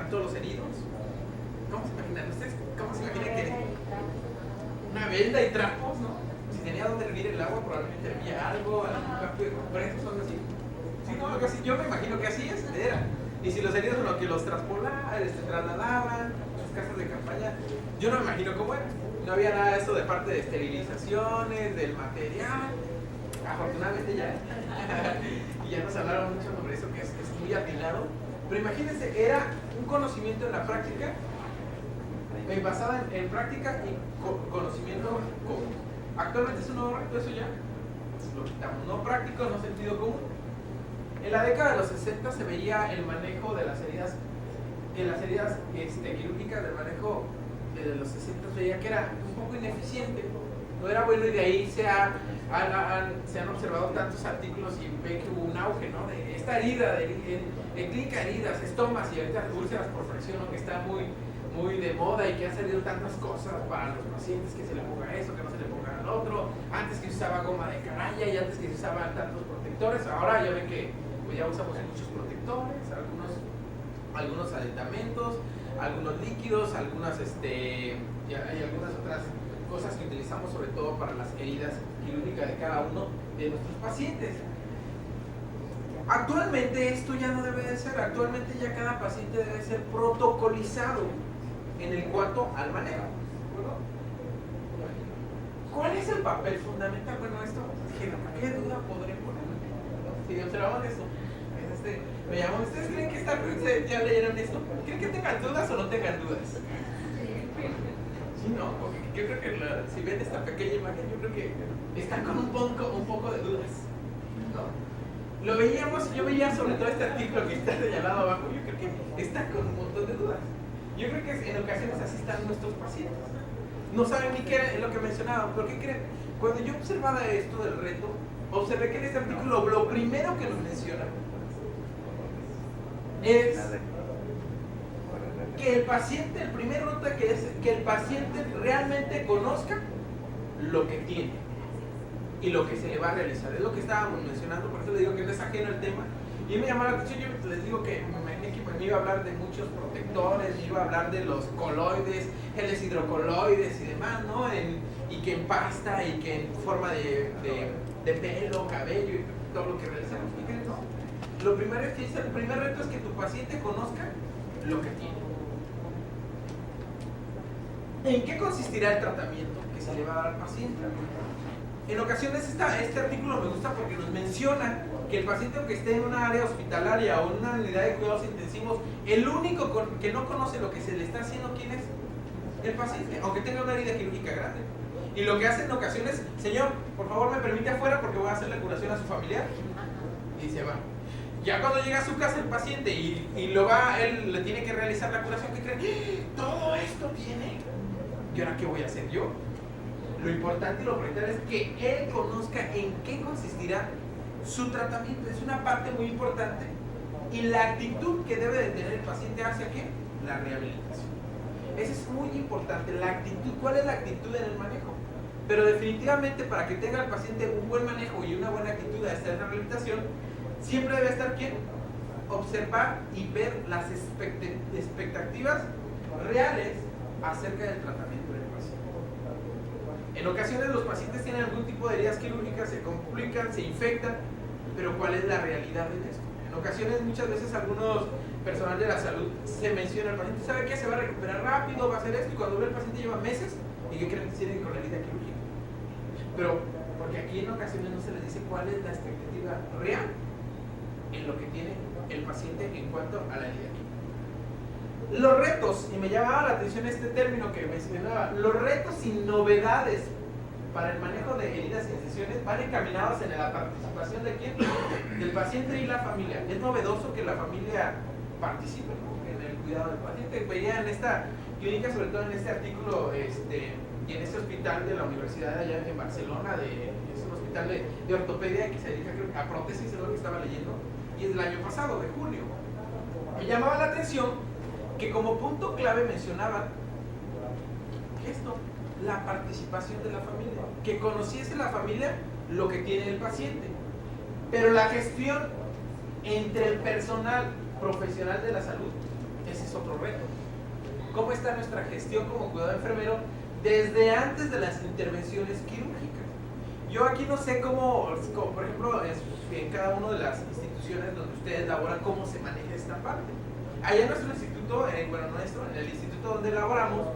están todos los heridos. ¿Cómo se imaginan ustedes? ¿Cómo se imaginan que una venda y trapos, ¿no? Si tenía donde hervir el agua, probablemente hervía algo, algún campo de compresas o algo así. Sí, no, algo así. Yo me imagino que así era. Y si los heridos en lo que los trasladaban, sus casas de campaña, yo no me imagino cómo era. No había nada de eso de parte de esterilizaciones, del material. Afortunadamente ya. Y ya nos hablaron mucho sobre eso, que es muy atinado. Pero imagínense, era un conocimiento en la práctica, basada en práctica y conocimiento común. Actualmente es un nuevo reto, eso ya lo quitamos. No práctico, no sentido común. En la década de los 60 se veía el manejo de las heridas, quirúrgicas, del manejo de los 60 se veía que era un poco ineficiente, no era bueno, y de ahí se han observado tantos artículos y ven que hubo un auge, ¿no? De esta herida, en clínica heridas, estomas y ahorita úlceras por fracción, ¿no? Que está muy de moda y que han salido tantas cosas para los pacientes, que se le ponga eso, que no se le ponga al otro, antes que se usaba goma de canalla y antes que se usaban tantos protectores, ahora ya ven que pues ya usamos muchos protectores, algunos aditamentos, algunos líquidos, hay algunas otras cosas que utilizamos sobre todo para las heridas quirúrgicas de cada uno de nuestros pacientes. Actualmente esto ya no debe de ser, actualmente ya cada paciente debe ser protocolizado en cuanto al manejo. ¿Cuál es el papel fundamental? Bueno, esto, ¿qué duda podré poner? Si observamos esto, me llaman, ¿ustedes creen que ya leyeron esto? ¿Creen que tengan dudas o no tengan dudas? Sí, no, porque yo creo que si ven esta pequeña imagen, yo creo que están con un poco de dudas, ¿no? Yo veía sobre todo este artículo que está señalado abajo, yo creo que están con un montón de dudas. Yo creo que en ocasiones así están nuestros pacientes. No saben ni qué es lo que mencionaba, pero ¿qué creen? Cuando yo observaba esto del reto, observé que en este artículo lo primero que nos menciona es que el paciente, el primer reto es que el paciente realmente conozca lo que tiene y lo que se le va a realizar. Es lo que estábamos mencionando, por eso le digo que no es ajeno al tema. Y me llamó la atención, yo les digo que me iba a hablar de muchos protectores, me iba a hablar de los coloides, geles hidrocoloides y demás, ¿no? Y que en pasta y que en forma de pelo, cabello y todo lo que realizamos. ¿Y qué no? Lo primero es que dice, el primer reto es que tu paciente conozca lo que tiene. ¿En qué consistirá el tratamiento que se le va a dar al paciente? En ocasiones este artículo me gusta porque nos menciona que el paciente, aunque esté en una área hospitalaria o en una unidad de cuidados intensivos, el único que no conoce lo que se le está haciendo, ¿quién es? El paciente, aunque tenga una herida quirúrgica grande. Y lo que hace en ocasiones, señor, por favor me permite afuera porque voy a hacer la curación a su familiar. Y se va. Ya cuando llega a su casa el paciente y él le tiene que realizar la curación, ¿qué creen? Todo esto tiene. ¿Y ahora qué voy a hacer yo? Lo importante y lo prioritario es que él conozca en qué consistirá su tratamiento. Es una parte muy importante. Y la actitud que debe de tener el paciente hacia ¿qué? La rehabilitación. Eso es muy importante, la actitud. ¿Cuál es la actitud en el manejo? Pero definitivamente para que tenga el paciente un buen manejo y una buena actitud a esta rehabilitación, siempre debe estar ¿quién? Observar y ver las expectativas reales acerca del tratamiento del paciente. En ocasiones los pacientes tienen algún tipo de heridas quirúrgicas, se complican, se infectan, pero ¿cuál es la realidad en esto? En ocasiones, muchas veces, algunos personal de la salud se menciona al paciente, ¿sabe qué? Se va a recuperar rápido, va a hacer esto, y cuando ve el paciente lleva meses, ¿y qué creen que tienen con la herida quirúrgica? Pero, porque aquí en ocasiones no se les dice cuál es la expectativa real en lo que tiene el paciente en cuanto a la herida quirúrgica. Los retos, y me llamaba la atención este término que mencionaba, los retos y novedades para el manejo de heridas y incisiones van encaminados en la participación de quién, del paciente y la familia. Es novedoso que la familia participe, ¿no?, en el cuidado del paciente. Veía en esta clínica, sobre todo en este artículo, y en este hospital de la universidad allá en Barcelona, es un hospital de ortopedia que se dedica, creo, a prótesis, es lo que estaba leyendo, y es del año pasado, de junio. Me llamaba la atención que como punto clave mencionaban esto, la participación de la familia, que conociese la familia lo que tiene el paciente, pero la gestión entre el personal profesional de la salud es es otro reto. ¿Cómo está nuestra gestión como cuidador enfermero desde antes de las intervenciones quirúrgicas? Yo aquí no sé cómo por ejemplo, en cada una de las instituciones donde ustedes laboran, cómo se maneja esta parte. Allá en nuestro instituto, en el instituto donde laboramos,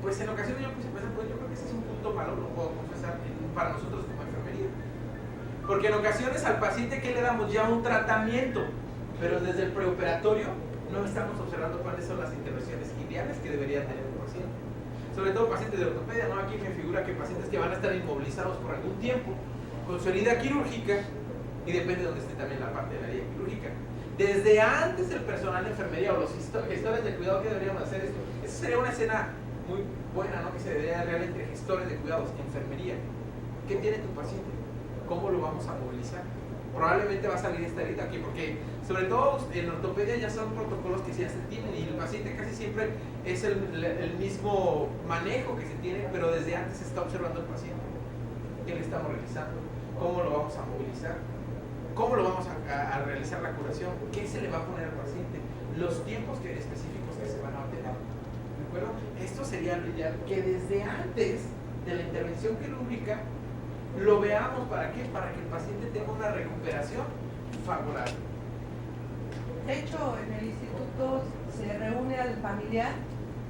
pues en ocasiones yo puse a pensar, pues yo creo que ese es un punto malo, lo puedo confesar, para nosotros como enfermería. Porque en ocasiones al paciente, ¿qué le damos? Ya un tratamiento, pero desde el preoperatorio no estamos observando cuáles son las intervenciones ideales que debería tener un paciente. Sobre todo pacientes de ortopedia, ¿no? Aquí me figura que pacientes que van a estar inmovilizados por algún tiempo con su herida quirúrgica, y depende de dónde esté también la parte de la herida quirúrgica. Desde antes el personal de enfermería o los gestores de cuidado, ¿qué deberíamos hacer esto? Esa sería una escena muy buena, ¿no? Que se debería realizar entre gestores de cuidados, enfermería. ¿Qué tiene tu paciente? ¿Cómo lo vamos a movilizar? Probablemente va a salir esta herida aquí, porque sobre todo en ortopedia ya son protocolos que ya se tienen y el paciente casi siempre es el mismo manejo que se tiene, pero desde antes se está observando el paciente. ¿Qué le estamos realizando? ¿Cómo lo vamos a movilizar? ¿Cómo lo vamos a realizar la curación? ¿Qué se le va a poner al paciente? Los tiempos específicos que se van a obtener. ¿De acuerdo? Esto sería lo ideal, que desde antes de la intervención quirúrgica lo veamos. ¿Para qué? Para que el paciente tenga una recuperación favorable. De hecho, en el instituto se reúne al familiar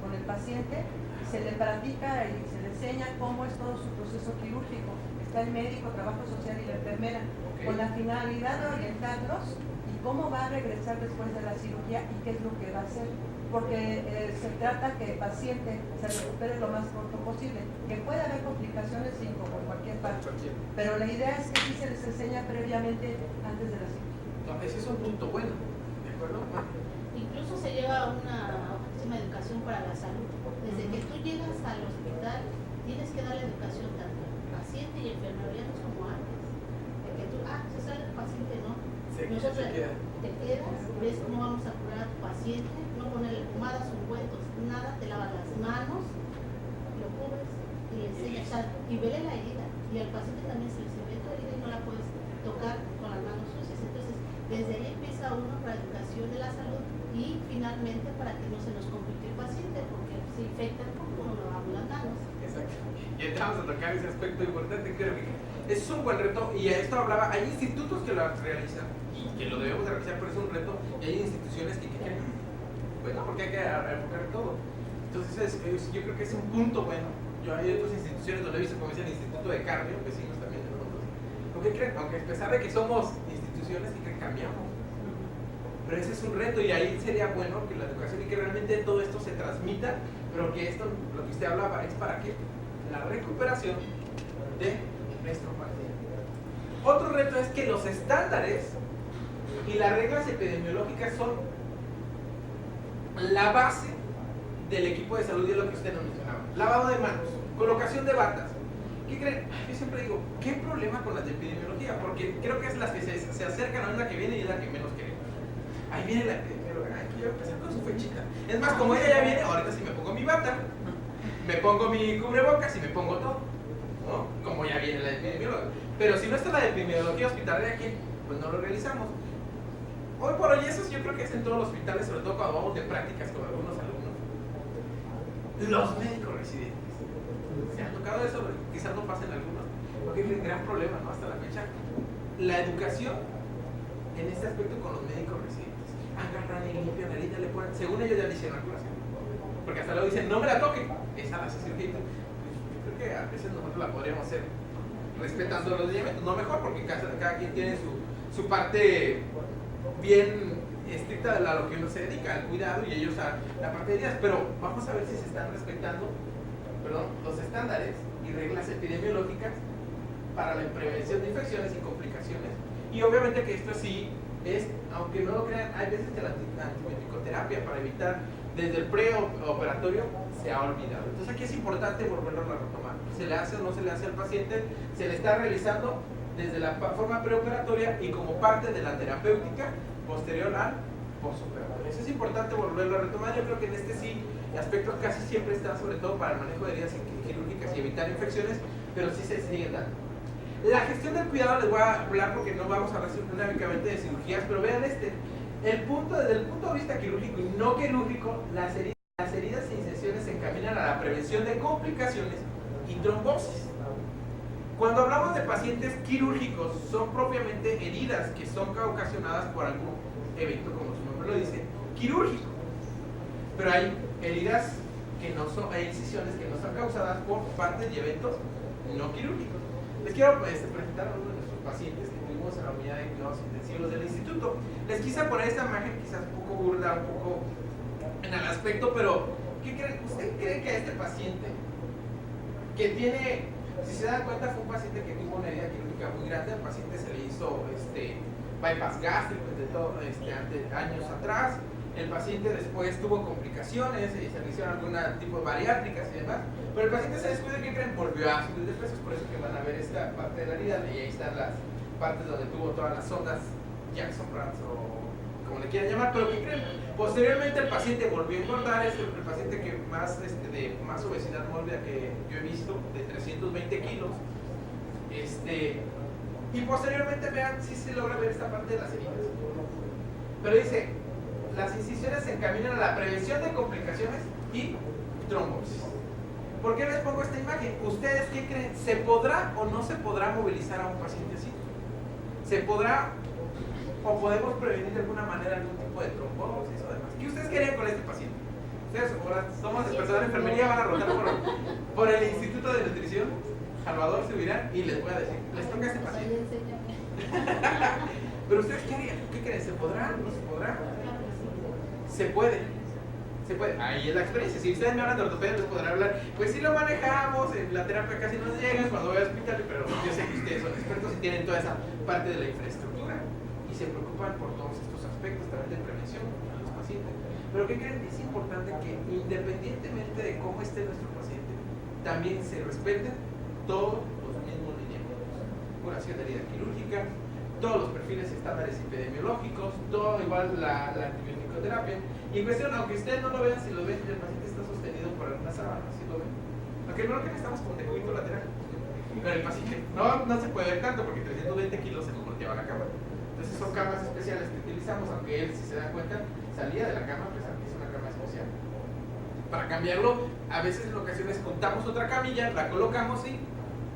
con el paciente, se le practica y se le enseña cómo es todo su proceso quirúrgico. Está el médico, trabajo social y la enfermera, con la finalidad de orientarlos y cómo va a regresar después de la cirugía y qué es lo que va a hacer. Porque se trata que el paciente se recupere lo más pronto posible, que puede haber complicaciones sí, como en cualquier parte, pero la idea es que sí se les enseña previamente antes de la cirugía. No, ese es un punto bueno, ¿de acuerdo? Incluso se lleva una educación para la salud. Desde que tú llegas al hospital, tienes que dar la educación tanto al paciente y enfermería como antes. De que tú, se sale el paciente, no. Nosotros te quedas, ves cómo vamos a curar a tu paciente, no ponerle pomadas o ungüentos, nada, te lavas las manos, lo cubres y le enseñas, y vele la herida. Y al paciente también se le ve tu herida y no la puedes tocar con las manos sucias. Entonces, desde ahí empieza uno para la educación de la salud y finalmente para que no se nos complique el paciente, porque se infecta como nos lavamos las manos. Exacto. Y entramos a tocar ese aspecto importante, creo que ese es un buen reto, y a esto hablaba, hay institutos que lo realizan, y que lo debemos de realizar, pero es un reto, y hay instituciones que quieren, bueno, porque hay que enfocar todo. Entonces, yo creo que es un punto bueno. Yo hay otras instituciones donde he visto, como decía, el Instituto de Cardio, vecinos también de nosotros, porque creen, aunque a pesar de que somos instituciones, que cambiamos. Pero ese es un reto, y ahí sería bueno que la educación y que realmente todo esto se transmita, pero que esto, lo que usted hablaba, es para que la recuperación de nuestro paciente. Otro reto es que los estándares y las reglas epidemiológicas son la base del equipo de salud, y es lo que usted nos mencionaba. Lavado de manos, colocación de batas. ¿Qué creen? Yo siempre digo, ¿qué problema con las de epidemiología? Porque creo que es las que se acercan a la que viene y es la que menos queremos. Ahí viene la epidemióloga, quiero empezar con su fechita. Es más, como ella ya viene, ahorita sí me pongo mi bata, me pongo mi cubrebocas y me pongo todo, ¿no? Como ya viene la epidemióloga. Pero si no está la de epidemiología hospitalaria aquí, pues no lo realizamos. Hoy por hoy eso yo creo que es en todos los hospitales, sobre todo cuando vamos de prácticas con algunos alumnos. Los médicos residentes. ¿Se han tocado eso? Quizás no pasen algunos, porque es un gran problema, ¿no? Hasta la fecha. La educación en este aspecto con los médicos residentes. Agarran y limpian la herida, le ponen, según ellos ya le hicieron la curación. Porque hasta luego dicen, no me la toque, esa la hace cirugía. Yo creo que a veces nosotros la podríamos hacer respetando los lineamientos, no mejor, porque cada quien tiene su parte bien estricta de lo que uno se dedica, al cuidado, y ellos a la parte de heridas. Pero vamos a ver si se están respetando los estándares y reglas epidemiológicas para la prevención de infecciones y complicaciones. Y obviamente que esto sí es, aunque no lo crean, hay veces que la antibiótico-terapia para evitar desde el preoperatorio se ha olvidado. Entonces aquí es importante volverlo a retomar. ¿Se le hace o no se le hace al paciente? Se le está realizando desde la forma preoperatoria y como parte de la terapéutica posterior al postoperatorio. Eso es importante volverlo a retomar. Yo creo que en este sí, aspectos casi siempre están, sobre todo para el manejo de heridas quirúrgicas y evitar infecciones, pero sí se siguen dando. La gestión del cuidado les voy a hablar porque no vamos a hablar únicamente de cirugías, pero vean Desde el punto de vista quirúrgico y no quirúrgico, las heridas e incisiones se encaminan a la prevención de complicaciones y trombosis. Cuando hablamos de pacientes quirúrgicos, son propiamente heridas que son ocasionadas por algún evento, como su nombre lo dice, quirúrgico. Pero hay heridas que no son, hay incisiones que no son causadas por partes y eventos no quirúrgicos. Les quiero presentar a uno de nuestros pacientes que tuvimos en la unidad de cuidados intensivos del instituto. Les quise poner esta imagen quizás un poco burda, un poco en el aspecto, pero ¿qué creen? ¿Usted cree que a este paciente que tiene, si se dan cuenta, fue un paciente que tuvo una herida quirúrgica muy grande? Al paciente se le hizo bypass gástrico años atrás. El paciente después tuvo complicaciones y se le hicieron algún tipo de bariátricas y demás, pero el paciente se descuida y ¿qué creen? Volvió a subir de peso. Es por eso que van a ver esta parte de la herida y ahí están las partes donde tuvo todas las ondas Jackson-Franz o como le quieran llamar. Pero ¿qué creen? Posteriormente el paciente volvió a engordar. Es el paciente que más, de más obesidad mórbida que yo he visto, de 320 kilos. Y posteriormente vean si se logra ver esta parte de las heridas. Pero dice, las incisiones se encaminan a la prevención de complicaciones y trombosis. ¿Por qué les pongo esta imagen? ¿Ustedes qué creen? ¿Se podrá o no se podrá movilizar a un paciente así? ¿Se podrá o podemos prevenir de alguna manera algún tipo de trombosis o demás? ¿Qué ustedes querían con este paciente? Ustedes somos el personal de enfermería, van a rotar por el Instituto de Nutrición, Salvador subirán y les voy a decir, les toca a este paciente. Pero ustedes qué harían, ¿qué creen? ¿Se podrá? ¿No se podrá? Se puede. Se puede. Ahí es la experiencia. Si ustedes me hablan de ortopedia, les podrán hablar. Pues sí lo manejamos, en la terapia casi no nos llega cuando voy al hospital, pero yo sé que ustedes son expertos y tienen toda esa parte de la infraestructura y se preocupan por todos estos aspectos también de prevención a los pacientes. Pero ¿qué creen? Es importante que independientemente de cómo esté nuestro paciente, también se respeten todos los mismos lineamientos. Curación de herida quirúrgica, todos los perfiles estándares epidemiológicos, todo igual la antibiótico-terapia. Y en cuestión, aunque ustedes no lo vean, si lo ven, el paciente está sostenido por alguna sábana, si lo ven. Aunque no lo que necesitamos con decúbito lateral. Pero el paciente no se puede ver tanto porque 320 kilos se nos volteaba la cama. Entonces son camas especiales que utilizamos, aunque él, si se dan cuenta, salía de la cama, pues aquí es una cama especial. Para cambiarlo, a veces en ocasiones juntamos otra camilla, la colocamos y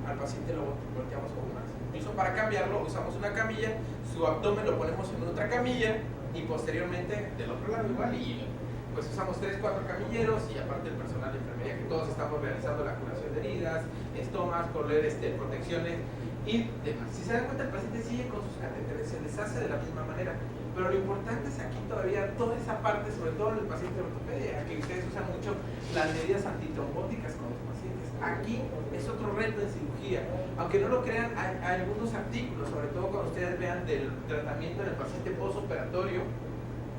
al paciente lo volteamos con más. Incluso para cambiarlo usamos una camilla, su abdomen lo ponemos en otra camilla y posteriormente del otro lado igual, y pues usamos 3, 4 camilleros y aparte el personal de enfermería que todos estamos realizando la curación de heridas, estomas, correr protecciones y demás. Si se dan cuenta, el paciente sigue con sus catéteres, se deshace de la misma manera, pero lo importante es aquí todavía toda esa parte, sobre todo en el paciente de ortopedia, que ustedes usan mucho las medidas antitrombóticas con los pacientes. Aquí es otro reto en cirugía. Aunque no lo crean, hay algunos artículos, sobre todo cuando ustedes vean del tratamiento en el paciente postoperatorio,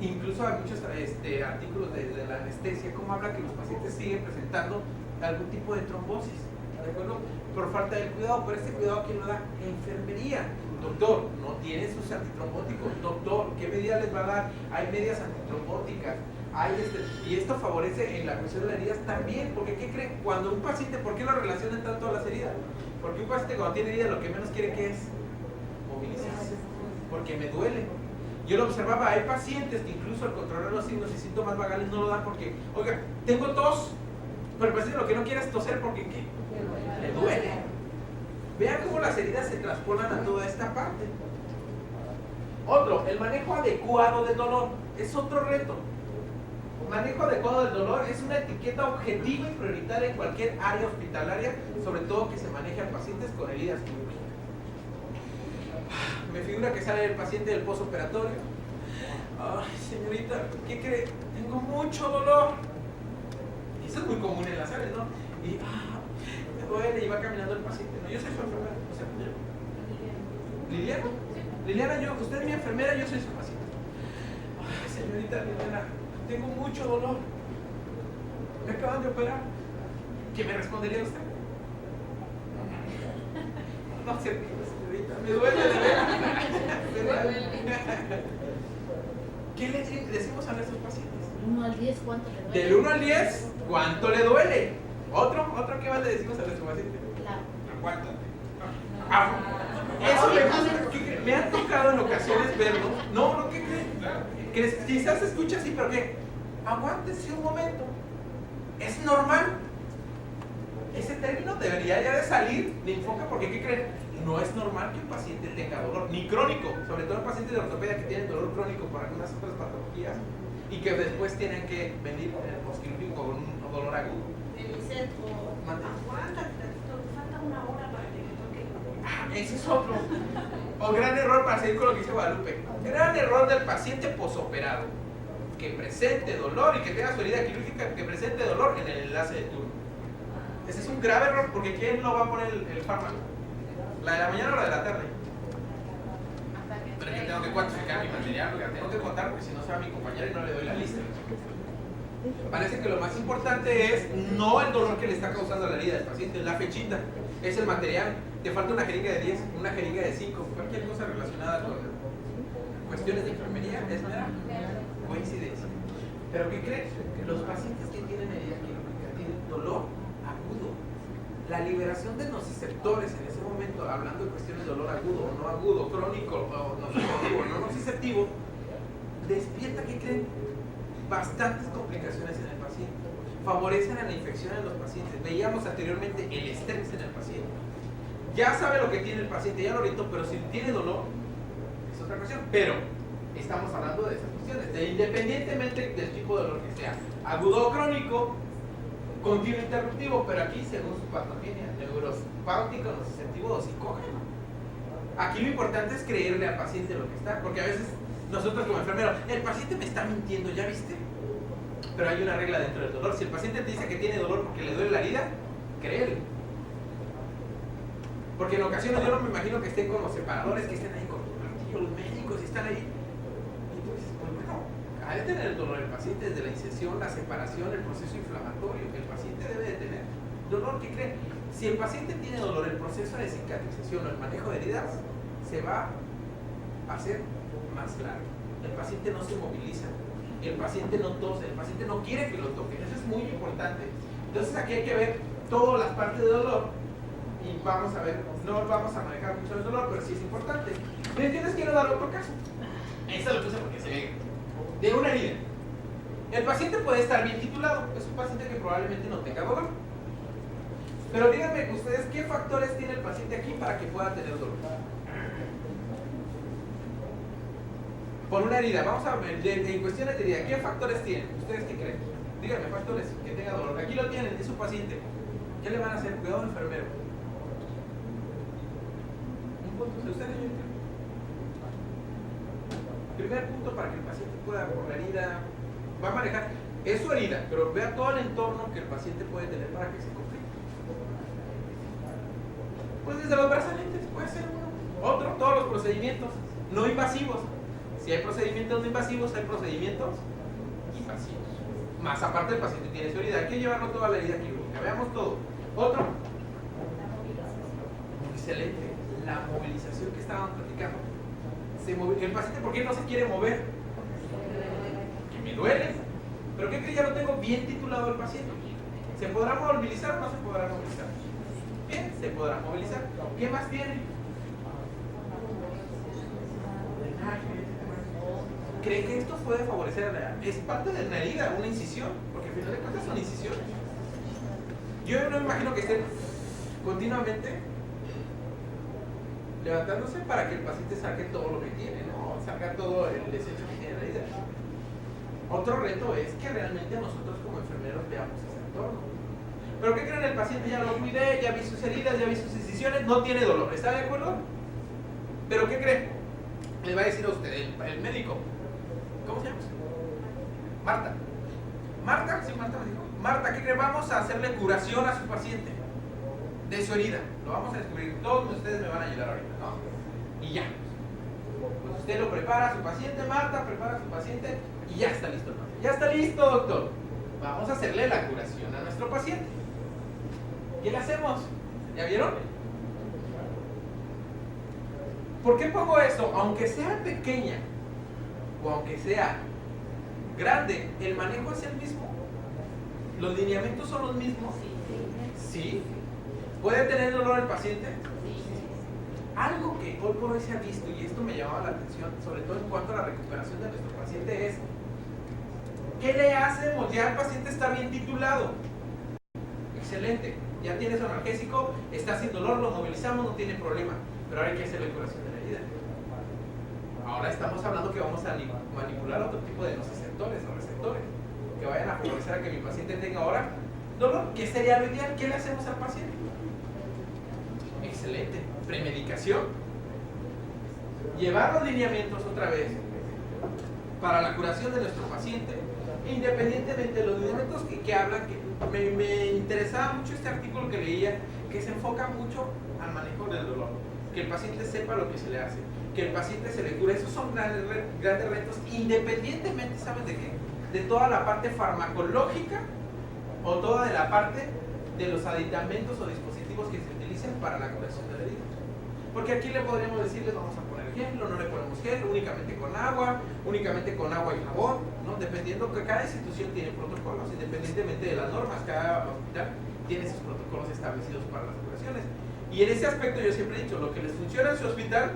incluso hay muchos artículos de la anestesia, como habla que los pacientes siguen presentando algún tipo de trombosis, ¿de acuerdo? Por falta del cuidado. Pero este cuidado, ¿quién lo da? Enfermería. Doctor, no tiene sus antitrombóticos. Doctor, ¿qué medida les va a dar? Hay medidas antitrombóticas. Y esto favorece en la cuestión de las heridas también, porque ¿qué creen? Cuando un paciente, ¿por qué lo relacionan tanto a las heridas? Porque un paciente cuando tiene heridas lo que menos quiere que es movilizarse, porque me duele. Yo lo observaba, hay pacientes que incluso al controlar los signos y síntomas vagales no lo dan porque, oiga, tengo tos, pero el paciente lo que no quiere es toser porque ¿qué? Le duele. Vean cómo las heridas se traspolan a toda esta parte. Otro, el manejo adecuado del dolor, es otro reto. Manejo adecuado del dolor es una etiqueta objetiva y prioritaria en cualquier área hospitalaria, sobre todo que se maneje a pacientes con heridas quirúrgicas. Me figura que sale el paciente del postoperatorio. Ay, señorita, ¿qué cree? Tengo mucho dolor. Y eso es muy común en las áreas, ¿no? Y me duele y va caminando el paciente. No, yo soy su enfermera, o sea, ¿Liliana? Liliana, usted es mi enfermera, yo soy su paciente. Ay, señorita Liliana, tengo mucho dolor. Me acaban de operar. ¿Qué me respondería usted? No sé, señorita, me duele de veras. Me duele. ¿Qué le decimos a nuestros pacientes? 1 al 10, ¿cuánto le duele? Del 1 al 10, ¿cuánto le duele? ¿Otro qué más le decimos a nuestro paciente? Aguántate. Eso me han tocado en ocasiones verlo. No, ¿qué creen? Que quizás se escucha así, pero que aguántese un momento. Es normal. Ese término debería ya de salir de enfoque, porque ¿qué creen? No es normal que un paciente tenga dolor, ni crónico, sobre todo en pacientes de ortopedia que tienen dolor crónico por algunas otras patologías y que después tienen que venir en el postquirúrgico con un dolor agudo. Aguanta, falta una hora para que me toque. Ese es otro. O gran error, para seguir con lo que dice Guadalupe, gran error del paciente posoperado, que presente dolor y que tenga su herida quirúrgica, que presente dolor en el enlace de turno. Ese es un grave error, porque ¿quién no va a poner el fármaco? ¿La de la mañana o la de la tarde? Pero yo tengo que cuantificar mi material, porque tengo que contar, porque si no se va mi compañera y no le doy la lista. Parece que lo más importante es no el dolor que le está causando la herida del paciente, la fechita, es el material. Te falta una jeringa de 10, una jeringa de 5, cualquier cosa relacionada con cuestiones de enfermería, es mera coincidencia. Pero ¿qué crees? Los pacientes que tienen herida quirúrgica tienen dolor agudo. La liberación de nociceptores en ese momento, hablando de cuestiones de dolor agudo o no agudo, crónico o nociceptivo o no nociceptivo, despierta, ¿qué creen? Bastantes complicaciones en el paciente. Favorecen a la infección en los pacientes. Veíamos anteriormente el estrés en el paciente. Ya sabe lo que tiene el paciente, ya lo orientó, pero si tiene dolor, es otra cuestión. Pero estamos hablando de esas cuestiones, de independientemente del tipo de dolor que sea, agudo o crónico, continuo interruptivo, pero aquí según su patogenia, neuropáutico, nociceptivo o psicógeno. Aquí lo importante es creerle al paciente lo que está, porque a veces nosotros como enfermeros, el paciente me está mintiendo, ¿ya viste? Pero hay una regla dentro del dolor. Si el paciente te dice que tiene dolor porque le duele la herida, créele. Porque en ocasiones yo no me imagino que estén con los separadores, que estén ahí con los médicos y están ahí. Entonces, pues bueno, ha de tener el dolor el paciente desde la incisión, la separación, el proceso inflamatorio que el paciente debe de tener. Dolor, ¿qué creen? Si el paciente tiene dolor, el proceso de cicatrización o el manejo de heridas se va a hacer más largo. El paciente no se moviliza, el paciente no tose, el paciente no quiere que lo toquen. Eso es muy importante. Entonces aquí hay que ver todas las partes de dolor y vamos a ver, no vamos a manejar mucho el dolor, pero sí es importante. ¿Me entiendes? Quiero dar otro caso. Esta lo puse porque se ve de una herida. El paciente puede estar bien titulado, es un paciente que probablemente no tenga dolor. Pero díganme ustedes qué factores tiene el paciente aquí para que pueda tener dolor. Por una herida, vamos a ver, en cuestiones de herida, ¿qué factores tienen? ¿Ustedes qué creen? Díganme, factores que tenga dolor. Aquí lo tienen, es su paciente. ¿Qué le van a hacer? Cuidado enfermero. Un punto, ¿se ustedes? Primer punto para que el paciente pueda, por la herida, va a manejar, es su herida, pero vea todo el entorno que el paciente puede tener para que se complique. Pues desde los brazaletes puede ser uno. Otro, todos los procedimientos no invasivos. Si hay procedimientos no invasivos, hay procedimientos invasivos. Más aparte el paciente tiene su herida, hay que llevarlo toda la herida quirúrgica. Veamos todo. Otro. Excelente. La movilización que estábamos platicando. El paciente, ¿por qué no se quiere mover? Que me duele. ¿Pero qué crees? Ya lo tengo bien titulado el paciente. ¿Se podrá movilizar o no se podrá movilizar? Bien, se podrá movilizar. ¿Qué más tiene? ¿Cree que esto puede favorecer a la... Es parte de una herida, una incisión, porque al final de cuentas son incisiones. Yo no me imagino que estén continuamente levantándose para que el paciente saque todo lo que tiene, ¿no? Saca todo el desecho que tiene la herida. Otro reto es que realmente nosotros como enfermeros veamos ese entorno. ¿Pero qué creen? El paciente ya lo cuidé, ya vi sus heridas, ya vi sus incisiones, no tiene dolor. ¿Está de acuerdo? ¿Pero qué cree? Le va a decir a usted, el médico. ¿Cómo se llama? Marta. Marta, sí, Marta me dijo. Marta, ¿qué cree? Vamos a hacerle curación a su paciente de su herida. Lo vamos a descubrir. Todos ustedes me van a ayudar ahorita, ¿no? Y ya. Pues usted lo prepara a su paciente, Marta prepara a su paciente y ya está listo el paciente. Ya está listo, doctor. Vamos a hacerle la curación a nuestro paciente. ¿Qué le hacemos? ¿Ya vieron? ¿Por qué pongo esto? Aunque sea pequeña o aunque sea grande, el manejo es el mismo. Los lineamientos son los mismos. ¿Sí? ¿Puede tener dolor el paciente? Algo que hoy por hoy se ha visto, y esto me llamaba la atención, sobre todo en cuanto a la recuperación de nuestro paciente, es ¿qué le hacemos? Ya el paciente está bien titulado. Excelente, ya tiene su analgésico, está sin dolor, lo movilizamos, no tiene problema. Pero ahora hay que hacer la curación de la herida. Ahora estamos hablando que vamos a manipular otro tipo de nociceptores o receptores que vayan a favorecer a que mi paciente tenga ahora dolor. ¿Qué sería lo ideal? ¿Qué le hacemos al paciente? Excelente. Premedicación. Llevar los lineamientos otra vez para la curación de nuestro paciente, independientemente de los lineamientos que hablan, que me interesaba mucho este artículo que leía, que se enfoca mucho al manejo del dolor, que el paciente sepa lo que se le hace, que el paciente se le cure. Esos son grandes retos, independientemente, ¿saben de qué? De toda la parte farmacológica o toda de la parte de los aditamentos o dispositivos que se utilicen para la curación de la herida. Porque aquí le podríamos decir, les vamos a poner gel, o no le ponemos gel, únicamente con agua y jabón, ¿no? Dependiendo que cada institución tiene protocolos, independientemente de las normas, cada hospital tiene sus protocolos establecidos para las curaciones. Y en ese aspecto yo siempre he dicho, lo que les funciona en su hospital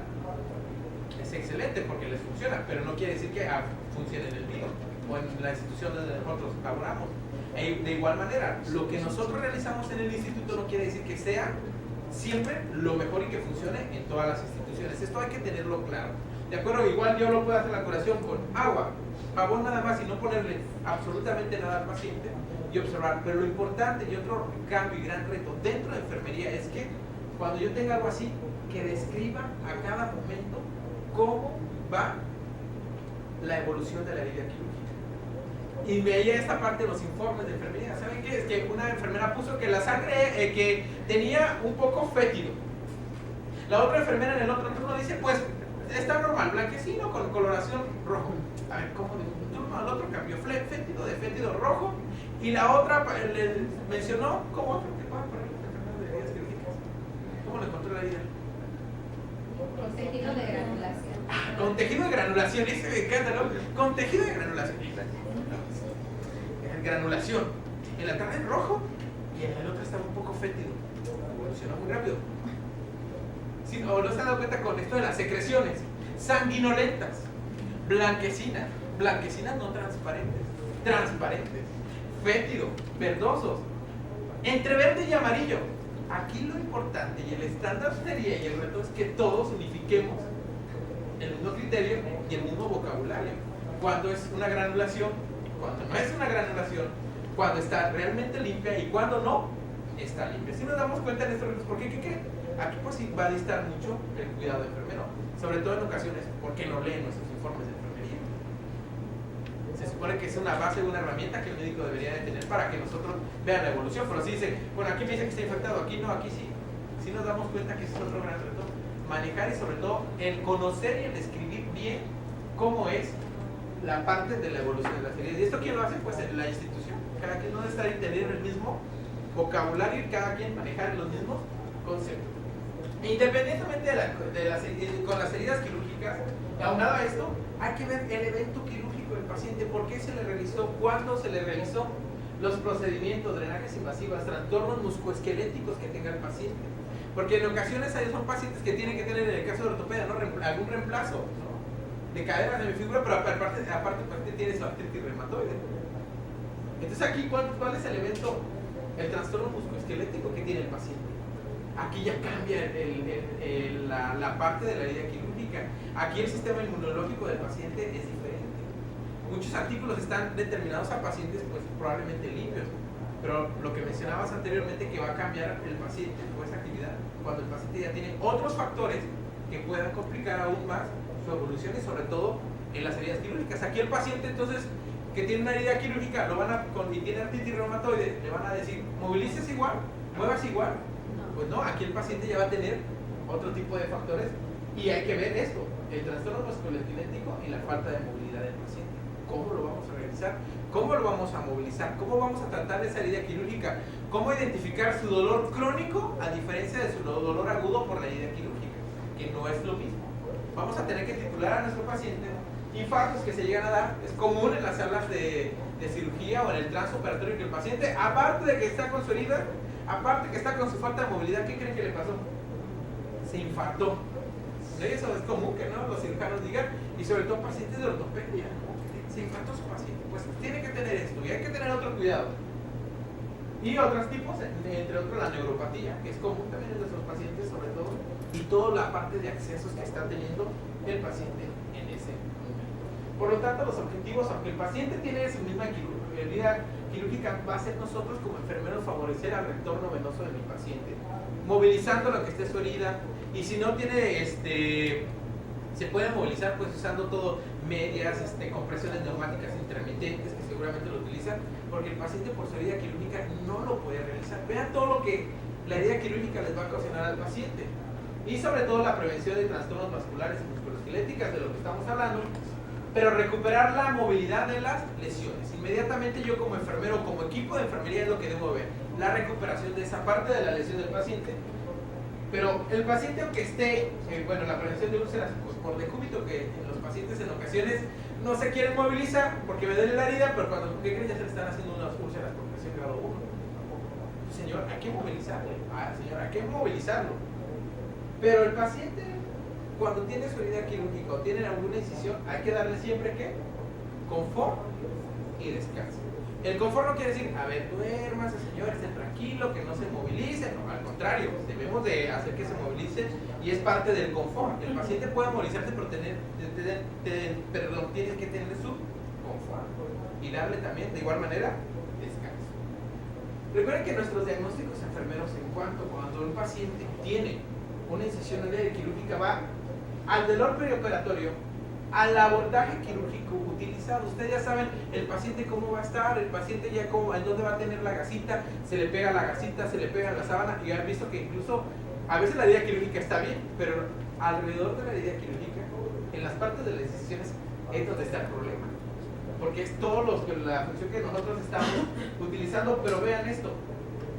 es excelente porque les funciona, pero no quiere decir que funcione en el mío o en la institución donde nosotros laboramos. De igual manera, lo que nosotros realizamos en el instituto no quiere decir que sea siempre lo mejor y que funcione en todas las instituciones. Esto hay que tenerlo claro. ¿De acuerdo? Igual yo lo puedo hacer la curación con agua, jabón nada más y no ponerle absolutamente nada al paciente y observar. Pero lo importante y otro cambio y gran reto dentro de enfermería es que cuando yo tenga algo así, que describa a cada momento cómo va la evolución de la herida quirúrgica. Y veía esta parte de los informes de enfermería. ¿Saben qué? Es que una enfermera puso que la sangre que tenía un poco fétido. La otra enfermera en el otro turno dice, pues está normal, blanquecino con coloración rojo. A ver, ¿cómo de un turno al otro cambió? Fétido de fétido rojo. Y la otra le mencionó como otro que pueda poner de heridas quirúrgicas. ¿Cómo le encontró la herida? Con tejido de granulación. Con tejido de granulación, ese me encanta, ¿no? Con tejido de granulación. Granulación. En la tarde rojo y en el otro estaba un poco fétido. Evolucionó muy rápido. ¿Sí? ¿O no se han dado cuenta con esto de las secreciones? Sanguinolentas, blanquecinas no transparentes, transparentes, fétido, verdosos, entre verde y amarillo. Aquí lo importante y el estándar sería y el reto es que todos unifiquemos el mismo criterio y el mismo vocabulario. Cuando es una granulación, cuando no es una granulación, cuando está realmente limpia y cuando no está limpia. Si nos damos cuenta en estos retos, ¿por qué? ¿Qué creen? Aquí pues sí va a distar mucho el cuidado enfermero, sobre todo en ocasiones porque no leen nuestros informes de enfermería. Se supone que es una base, una herramienta que el médico debería de tener para que nosotros vean la evolución, pero si dice, bueno, aquí me dice que está infectado, aquí no, aquí sí. Si nos damos cuenta que ese es otro gran reto, manejar y sobre todo el conocer y el describir bien cómo es la parte de la evolución de las heridas. ¿Y esto quién lo hace? Pues en la institución. Cada quien no debe estar entendiendo el mismo vocabulario y cada quien manejar los mismos conceptos. Independientemente con las heridas quirúrgicas, aunado a esto, hay que ver el evento quirúrgico del paciente, por qué se le realizó, cuándo se le realizó, los procedimientos, drenajes invasivas, trastornos musculoesqueléticos que tenga el paciente. Porque en ocasiones son pacientes que tienen que tener, en el caso de ortopedia, ¿no? algún reemplazo, ¿no? de cadera, de mi figura, pero aparte el paciente tiene su artritis reumatoide. Entonces aquí, ¿cuál es el evento? El trastorno musculoesquelético que tiene el paciente. Aquí ya cambia la parte de la herida quirúrgica. Aquí el sistema inmunológico del paciente es diferente. Muchos artículos están determinados a pacientes pues probablemente limpios, pero lo que mencionabas anteriormente que va a cambiar el paciente con esa actividad cuando el paciente ya tiene otros factores que puedan complicar aún más su evolución y sobre todo en las heridas quirúrgicas. Aquí el paciente entonces que tiene una herida quirúrgica y tiene artritis reumatoide, le van a decir, movilices igual, muevas igual. Pues no, aquí el paciente ya va a tener otro tipo de factores y hay que ver esto, el trastorno musculoesquelético y la falta de movilidad del paciente. ¿Cómo lo vamos a realizar? ¿Cómo lo vamos a movilizar? ¿Cómo vamos a tratar esa herida quirúrgica? ¿Cómo identificar su dolor crónico a diferencia de su dolor agudo por la herida quirúrgica? Que no es lo mismo. Vamos a tener que titular a nuestro paciente infartos que se llegan a dar. Es común en las salas de cirugía o en el transoperatorio que el paciente, aparte de que está con su herida, aparte que está con su falta de movilidad, ¿qué creen que le pasó? Se infartó. ¿no? Eso es común que no los cirujanos digan, y sobre todo pacientes de ortopedia, ¿no? Se infartó su paciente, pues tiene que tener esto y hay que tener otro cuidado. Y otros tipos, entre otros la neuropatía, que es común también en nuestros pacientes sobre todo, y toda la parte de accesos que está teniendo el paciente en ese momento. Por lo tanto, los objetivos, aunque el paciente tiene su misma herida quirúrgica, va a ser nosotros como enfermeros favorecer al retorno venoso de mi paciente, movilizando lo que esté su herida, y si no tiene, se puede movilizar pues usando todo, medias, compresiones neumáticas intermitentes, que seguramente lo utilizan, porque el paciente por su herida quirúrgica no lo puede realizar. Vean todo lo que la herida quirúrgica les va a ocasionar al paciente. Y sobre todo la prevención de trastornos vasculares y musculoesqueléticas, de lo que estamos hablando, pero recuperar la movilidad de las lesiones. Inmediatamente yo como enfermero, como equipo de enfermería, es lo que debo ver, la recuperación de esa parte de la lesión del paciente. Pero el paciente, aunque esté, la prevención de úlceras, pues por decúbito, que en los pacientes en ocasiones no se quieren movilizar porque me duele la herida, pero cuando, ¿qué creen? Ya se le están haciendo unas úlceras por presión grado 1. Pues, señor, hay que movilizarlo. Señor, hay que movilizarlo. Pero el paciente, cuando tiene su herida quirúrgica o tiene alguna incisión, hay que darle siempre, ¿qué? Confort y descanso. El confort no quiere decir, a ver, duérmase, señor, esté tranquilo, que no se movilice. No, al contrario, debemos de hacer que se movilice y es parte del confort. El paciente puede movilizarse, pero tienes que tener su confort y darle también, de igual manera, descanso. Recuerden que nuestros diagnósticos enfermeros, cuando un paciente tiene una incisión en área quirúrgica, va al dolor perioperatorio, al abordaje quirúrgico utilizado. Ustedes ya saben el paciente cómo va a estar, el paciente ya cómo, en dónde va a tener la gasita, se le pega la gasita, se le pega la sábana, y han visto que incluso a veces la herida quirúrgica está bien, pero alrededor de la herida quirúrgica, en las partes de las incisiones, es donde está el problema, porque es todo la función que nosotros estamos utilizando. Pero vean esto,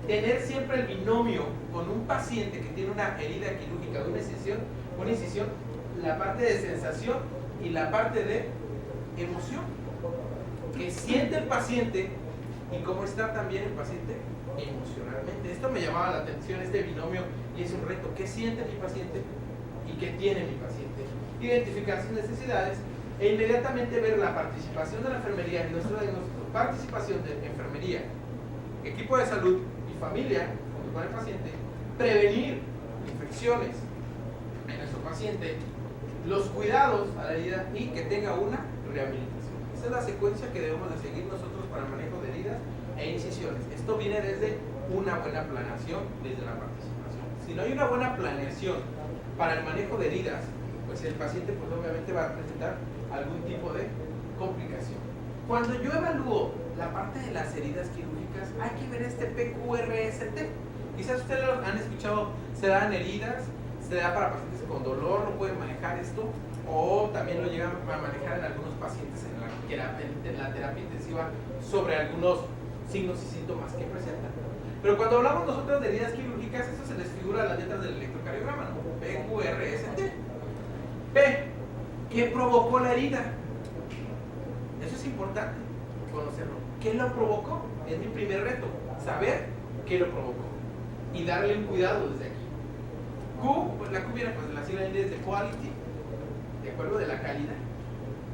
tener siempre el binomio con un paciente que tiene una herida quirúrgica de una incisión, la parte de sensación y la parte de emoción que siente el paciente y cómo está también el paciente emocionalmente. Esto me llamaba la atención, este binomio, y es un reto. ¿Qué siente mi paciente y qué tiene mi paciente? Identificar sus necesidades e inmediatamente ver la participación de la enfermería en nuestro diagnóstico, participación de enfermería, equipo de salud y familia junto con el paciente, prevenir infecciones en nuestro paciente, los cuidados a la herida y que tenga una rehabilitación. Esa es la secuencia que debemos de seguir nosotros para el manejo de heridas e incisiones. Esto viene desde una buena planeación, desde la participación. Si no hay una buena planeación para el manejo de heridas, pues el paciente pues obviamente va a presentar algún tipo de complicación. Cuando yo evalúo la parte de las heridas quirúrgicas, hay que ver este PQRST. Quizás ustedes lo han escuchado, se dan heridas, se da para pacientes con dolor, no pueden manejar esto, o también lo llegan a manejar en algunos pacientes en la terapia intensiva sobre algunos signos y síntomas que presentan. Pero cuando hablamos nosotros de heridas quirúrgicas, eso se les figura a las letras del electrocardiograma, ¿no? PQRST. P, ¿qué provocó la herida? Eso es importante conocerlo. ¿Qué lo provocó? Es mi primer reto, saber qué lo provocó y darle un cuidado desde aquí. Q, pues la Q viene pues de la sigla inglesa de quality, de acuerdo, de la calidad.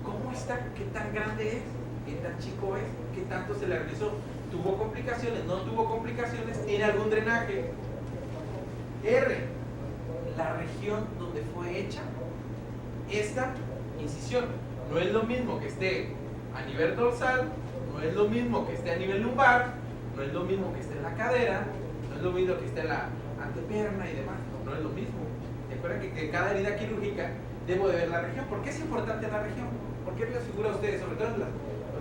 ¿Cómo está? ¿Qué tan grande es? ¿Qué tan chico es? ¿Qué tanto se le realizó? ¿Tuvo complicaciones? ¿No tuvo complicaciones? ¿Tiene algún drenaje? R, la región donde fue hecha esta incisión. No es lo mismo que esté a nivel dorsal, no es lo mismo que esté a nivel lumbar, no es lo mismo que esté en la cadera, no es lo mismo que esté en la antepierna y demás. No es lo mismo. Recuerden que cada herida quirúrgica debo de ver la región. ¿Por qué es importante la región? ¿Por qué les figura a ustedes, sobre todo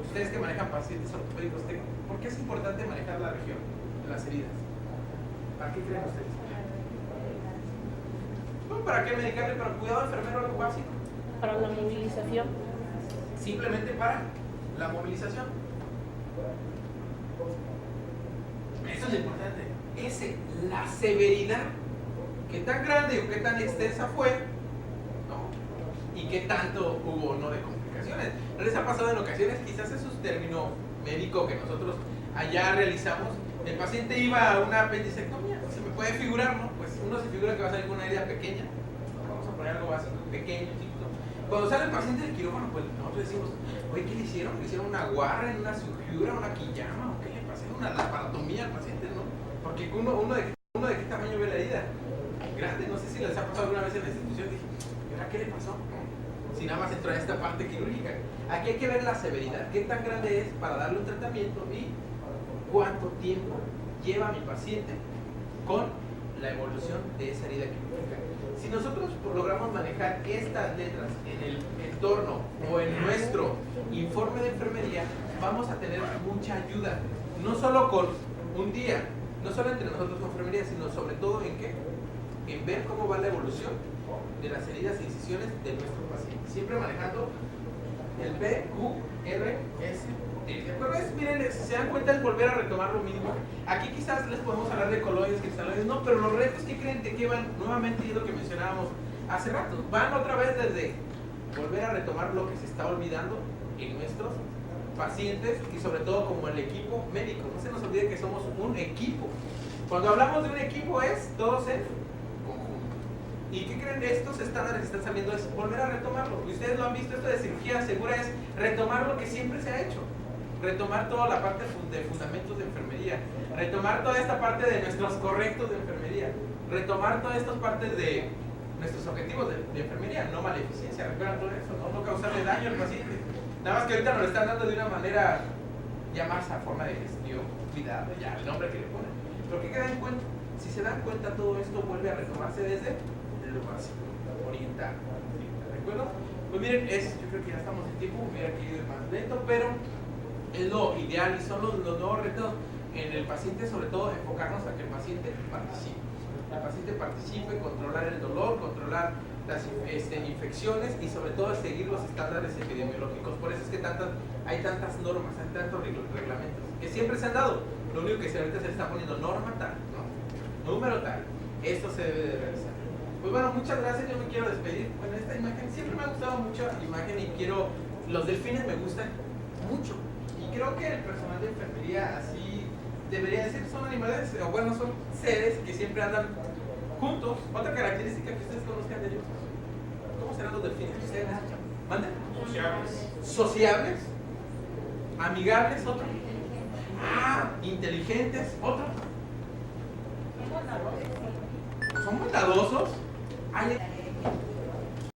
ustedes que manejan pacientes ortopédicos, por qué es importante manejar la región de las heridas? ¿Para qué creen ustedes? No, ¿para qué medicarle? Para el cuidado enfermero, algo básico. Para la movilización. Simplemente para la movilización. Eso es importante. La severidad. ¿Qué tan grande o qué tan extensa fue? ¿No? ¿Y qué tanto hubo no de complicaciones? ¿No les ha pasado en ocasiones? Quizás eso es término médico que nosotros allá realizamos. El paciente iba a una apendicectomía. Se me puede figurar, ¿no? Pues uno se figura que va a salir con una herida pequeña. Vamos a poner poner algo básico, pequeño, chiquito. Cuando sale el paciente del quirófano, pues nosotros decimos, oye, ¿qué le hicieron? ¿Le hicieron una guarra, una sutura, una quillama? ¿O qué le pasó? Una laparotomía al paciente, ¿no? Porque uno de qué tamaño ve la herida. Grande, no sé si les ha pasado alguna vez en la institución. Dije, ¿y ahora qué le pasó? Si nada más entró a esta parte quirúrgica. Aquí hay que ver la severidad, qué tan grande es para darle un tratamiento y cuánto tiempo lleva mi paciente con la evolución de esa herida quirúrgica. Si nosotros logramos manejar estas letras en el entorno o en nuestro informe de enfermería, vamos a tener mucha ayuda, no solo con un día, no solo entre nosotros con enfermería, sino sobre todo en qué, en ver cómo va la evolución de las heridas e incisiones de nuestro paciente, siempre manejando el P, Q, R, S, T. ¿De acuerdo? Miren, si se dan cuenta, es volver a retomar lo mismo. Aquí quizás les podemos hablar de coloides, cristaloides, no, pero los retos que creen de que van nuevamente, y es lo que mencionábamos hace rato, van otra vez desde volver a retomar lo que se está olvidando en nuestros pacientes y sobre todo como el equipo médico. No se nos olvide que somos un equipo. Cuando hablamos de un equipo es todos en conjunto. ¿Y qué creen de estos estándares que están saliendo? Es volver a retomarlo. Ustedes lo han visto, esto de cirugía segura es retomar lo que siempre se ha hecho. Retomar toda la parte de fundamentos de enfermería. Retomar toda esta parte de nuestros correctos de enfermería. Retomar todas estas partes de nuestros objetivos de enfermería. No maleficencia, recuerdan todo eso, no causarle daño al paciente. Nada más que ahorita nos lo están dando de una manera ya más a forma de gestión, cuidado, ya el nombre que le ponen. Pero que quedan en cuenta, si se dan cuenta, todo esto vuelve a retomarse desde lo básico, orientar. ¿De acuerdo? Pues miren, yo creo que ya estamos en tiempo, hubiera que ir más lento, pero es lo ideal y son los nuevos retos en el paciente, sobre todo enfocarnos a que el paciente participe. El paciente participe, controlar el dolor, controlar las infecciones y sobre todo seguir los estándares epidemiológicos. Por eso es que hay tantas normas, hay tantos reglamentos que siempre se han dado. Lo único que ahorita se le está poniendo norma tal, ¿no? Número tal. Esto se debe de realizar. Pues bueno, muchas gracias. Yo me quiero despedir. Bueno, esta imagen siempre me ha gustado mucho la imagen y los delfines me gustan mucho. Y creo que el personal de enfermería así debería decir, son animales, o bueno, son seres que siempre andan juntos. Otra característica que ustedes conozcan de ellos. ¿Cómo serán los delfines? ¿Manden? Sociables. Amigables, otro. Inteligentes, otro. Son bondadosos.